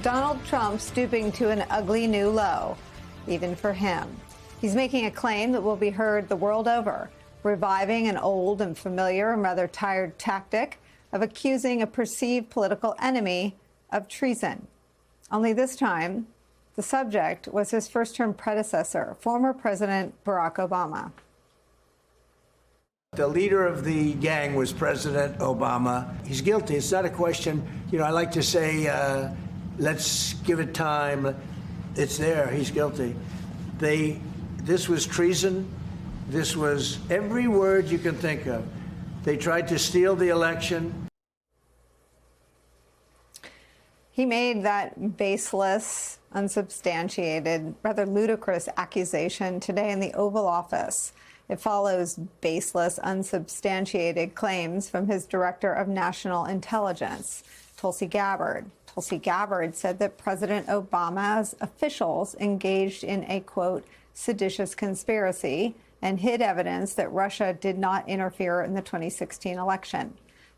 Donald Trump stooping to an ugly new low, even for him. He's making a claim that will be heard the world over, reviving an old and familiar and rather tired tactic of accusing a perceived political enemy of treason. Only this time, the subject was his first-term predecessor, former President Barack Obama. The leader of the gang was President Obama. He's guilty. It's not a question. I like to say, let's give it time. It's there. He's guilty. This was treason. This was every word you can think of. They tried to steal the election. He made that baseless, unsubstantiated, rather ludicrous accusation today in the Oval Office. It follows baseless, unsubstantiated claims from his director of national intelligence, Tulsi Gabbard. Tulsi Gabbard said that President Obama's officials engaged in a, quote, seditious conspiracy and hid evidence that Russia did not interfere in the 2016 election.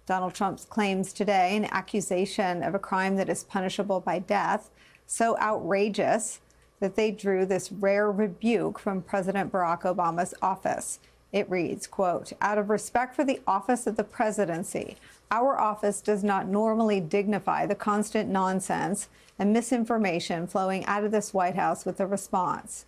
Donald Trump's claims today, an accusation of a crime that is punishable by death, so outrageous that they drew this rare rebuke from President Barack Obama's office. It reads, quote, out of respect for the office of the presidency, our office does not normally dignify the constant nonsense and misinformation flowing out of this White House with a response.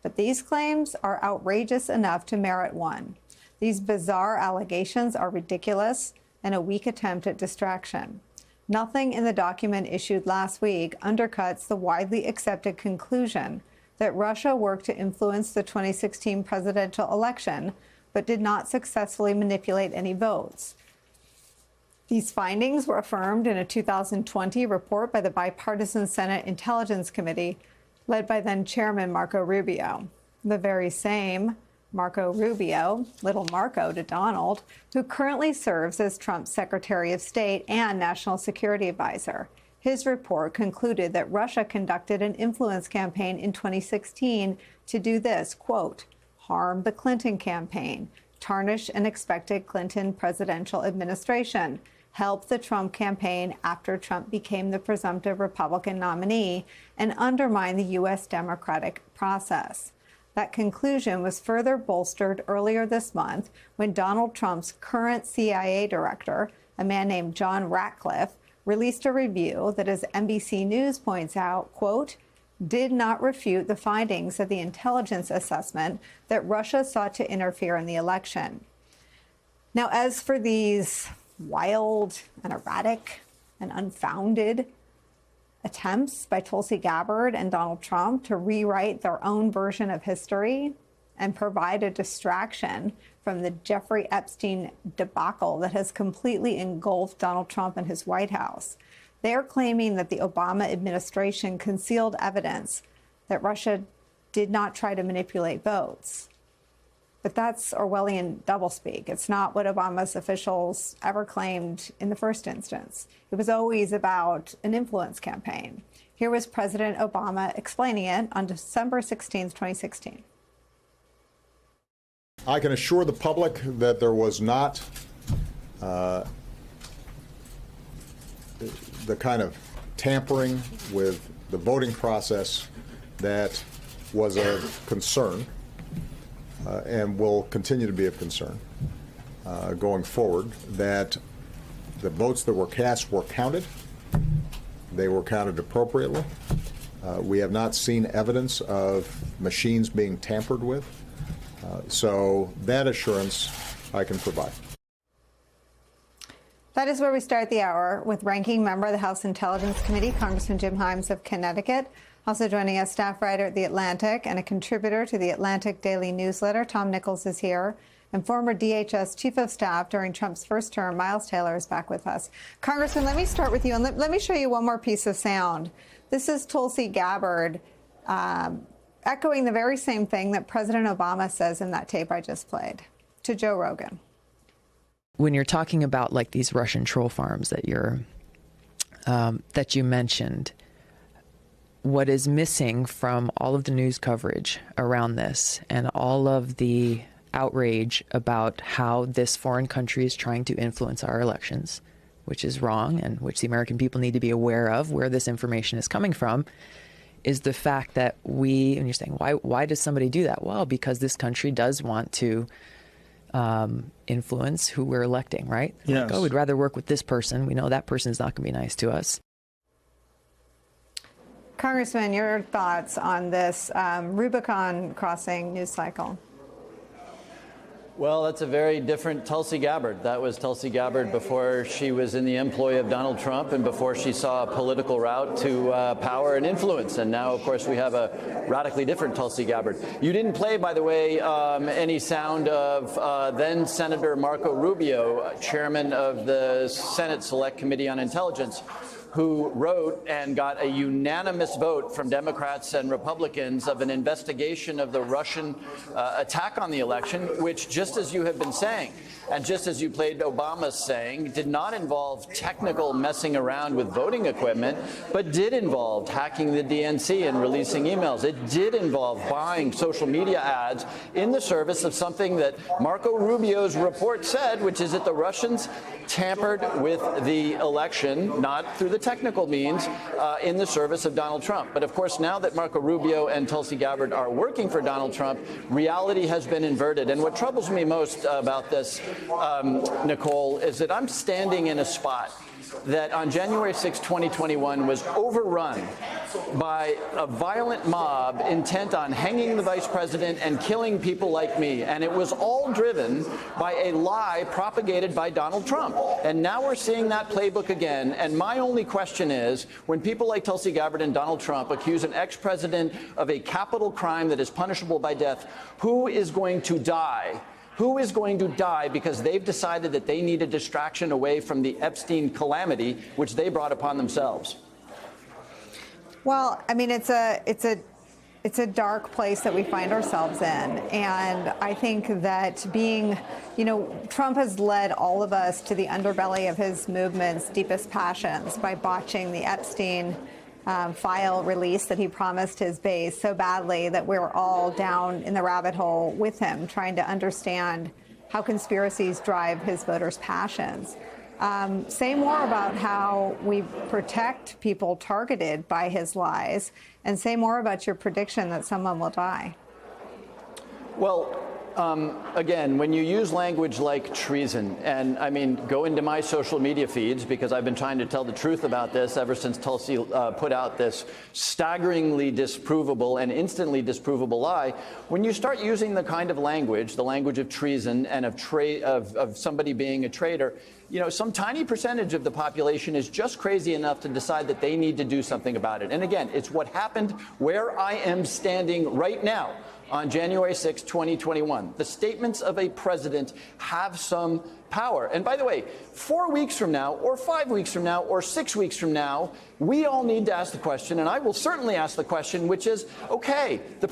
But these claims are outrageous enough to merit one. These bizarre allegations are ridiculous and a weak attempt at distraction. Nothing in the document issued last week undercuts the widely accepted conclusion that Russia worked to influence the 2016 presidential election, but did not successfully manipulate any votes. These findings were affirmed in a 2020 report by the Bipartisan Senate Intelligence Committee, led by then-Chairman Marco Rubio. The very same Marco Rubio, little Marco to Donald, who currently serves as Trump's Secretary of State and National Security Advisor. His report concluded that Russia conducted an influence campaign in 2016 to do this, quote, harm the Clinton campaign, tarnish an expected Clinton presidential administration, help the Trump campaign after Trump became the presumptive Republican nominee, and undermine the U.S. democratic process. That conclusion was further bolstered earlier this month when Donald Trump's current CIA director, a man named John Ratcliffe, released a review that, as NBC News points out, quote, did not refute the findings of the intelligence assessment that Russia sought to interfere in the election. Now, as for these wild and erratic and unfounded attempts by Tulsi Gabbard and Donald Trump to rewrite their own version of history and provide a distraction from the Jeffrey Epstein debacle that has completely engulfed Donald Trump and his White House. They are claiming that the Obama administration concealed evidence that Russia did not try to manipulate votes. But that's Orwellian doublespeak. It's not what Obama's officials ever claimed in the first instance. It was always about an influence campaign. Here was President Obama explaining it on December 16, 2016. I can assure the public that there was not the kind of tampering with the voting process that was of concern and will continue to be of concern going forward, that the votes that were cast were counted. They were counted appropriately. We have not seen evidence of machines being tampered with. So that assurance I can provide. That is where we start the hour with ranking member of the House Intelligence Committee, Congressman Jim Himes of Connecticut. Also joining us, staff writer at The Atlantic and a contributor to the Atlantic Daily Newsletter, Tom Nichols is here. And former DHS Chief of Staff during Trump's first term, Miles Taylor, is back with us. Congressman, let me start with you, and let me show you one more piece of sound. This is Tulsi Gabbard echoing the very same thing that President Obama says in that tape I just played to Joe Rogan. When you're talking about like these Russian troll farms that you mentioned, what is missing from all of the news coverage around this and all of the outrage about how this foreign country is trying to influence our elections, which is wrong and which the American people need to be aware of, where this information is coming from, is the fact that and you're saying, why does somebody do that? Well, because this country does want to influence who we're electing, right? Yes. Like, oh, we'd rather work with this person. We know that person's not going to be nice to us. Congressman, your thoughts on this Rubicon crossing news cycle? Well, that's a very different Tulsi Gabbard. That was Tulsi Gabbard before she was in the employ of Donald Trump and before she saw a political route to power and influence. And now, of course, we have a radically different Tulsi Gabbard. You didn't play, by the way, any sound of then Senator Marco Rubio, chairman of the Senate Select Committee on Intelligence, who wrote and got a unanimous vote from Democrats and Republicans of an investigation of the Russian attack on the election, which, just as you have been saying, and just as you played Obama's saying, did not involve technical messing around with voting equipment, but did involve hacking the DNC and releasing emails. It did involve buying social media ads in the service of something that Marco Rubio's report said, which is that the Russians tampered with the election, not through the technical means, in the service of Donald Trump. But of course, now that Marco Rubio and Tulsi Gabbard are working for Donald Trump, reality has been inverted. And what troubles me most about this, Nicole, is that I'm standing in a spot that on January 6, 2021 was overrun by a violent mob intent on hanging the vice president and killing people like me. And it was all driven by a lie propagated by Donald Trump. And now we're seeing that playbook again. And my only question is, when people like Tulsi Gabbard and Donald Trump accuse an ex-president of a capital crime that is punishable by death, who is going to die? Who is going to die because they've decided that they need a distraction away from the Epstein calamity, which they brought upon themselves? Well, I mean, it's a dark place that we find ourselves in. And I think that Trump has led all of us to the underbelly of his movement's deepest passions by botching the Epstein file release that he promised his base so badly that we're all down in the rabbit hole with him, trying to understand how conspiracies drive his voters' passions. Say more about how we protect people targeted by his lies, and say more about your prediction that someone will die. Well, again, when you use language like treason, and I mean, go into my social media feeds, because I've been trying to tell the truth about this ever since Tulsi put out this staggeringly disprovable and instantly disprovable lie. When you start using the kind of language, the language of treason and of somebody being a traitor, some tiny percentage of the population is just crazy enough to decide that they need to do something about it. And again, it's what happened where I am standing right now on January 6, 2021. The statements of a president have some power. And by the way, 4 weeks from now, or 5 weeks from now, or 6 weeks from now, we all need to ask the question, and I will certainly ask the question, which is, okay, the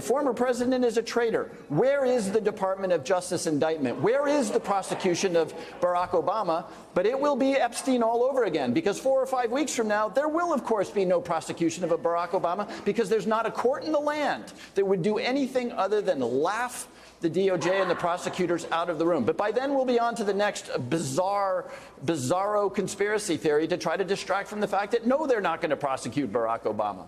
former president is a traitor. Where is the Department of Justice indictment? Where is the prosecution of Barack Obama? But it will be Epstein all over again, because 4 or 5 weeks from now, there will, of course, be no prosecution of a Barack Obama, because there's not a court in the land that would do anything other than laugh the DOJ and the prosecutors out of the room. But by then, we'll be on to the next bizarro conspiracy theory to try to distract from the fact that, no, they're not going to prosecute Barack Obama.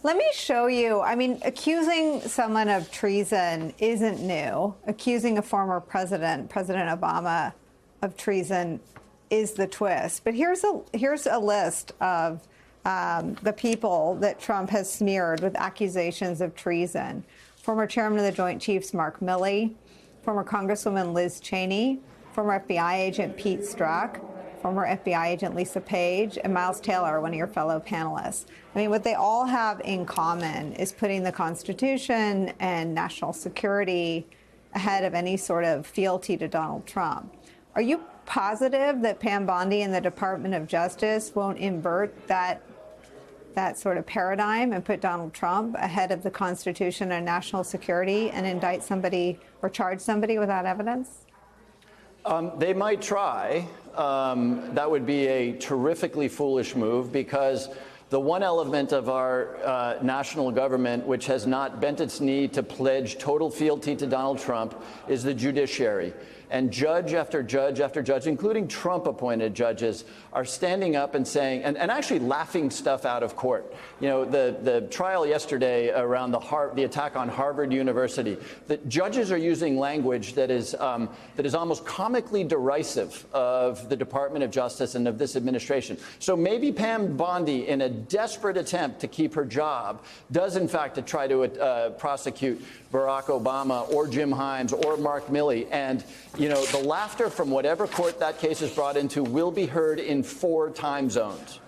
Let me show you. I mean, accusing someone of treason isn't new. Accusing a former president, President Obama, of treason is the twist. But here's a list of the people that Trump has smeared with accusations of treason. Former Chairman of the Joint Chiefs Mark Milley, former Congresswoman Liz Cheney, former FBI agent Pete Strzok, former FBI agent Lisa Page, and Miles Taylor, one of your fellow panelists. I mean, what they all have in common is putting the Constitution and national security ahead of any sort of fealty to Donald Trump. Are you positive that Pam Bondi and the Department of Justice won't invert that sort of paradigm and put Donald Trump ahead of the Constitution and national security and indict somebody or charge somebody without evidence? They might try. That would be a terrifically foolish move, because the one element of our national government which has not bent its knee to pledge total fealty to Donald Trump is the judiciary. And judge after judge after judge, including Trump-appointed judges, are standing up and saying, and actually laughing stuff out of court. You know, the trial yesterday around the attack on Harvard University, that judges are using language that is almost comically derisive of the Department of Justice and of this administration. So maybe Pam Bondi, in a desperate attempt to keep her job, does in fact try to prosecute Barack Obama or Jim Himes or Mark Milley. And, you know, the laughter from whatever court that case is brought into will be heard in 4 time zones.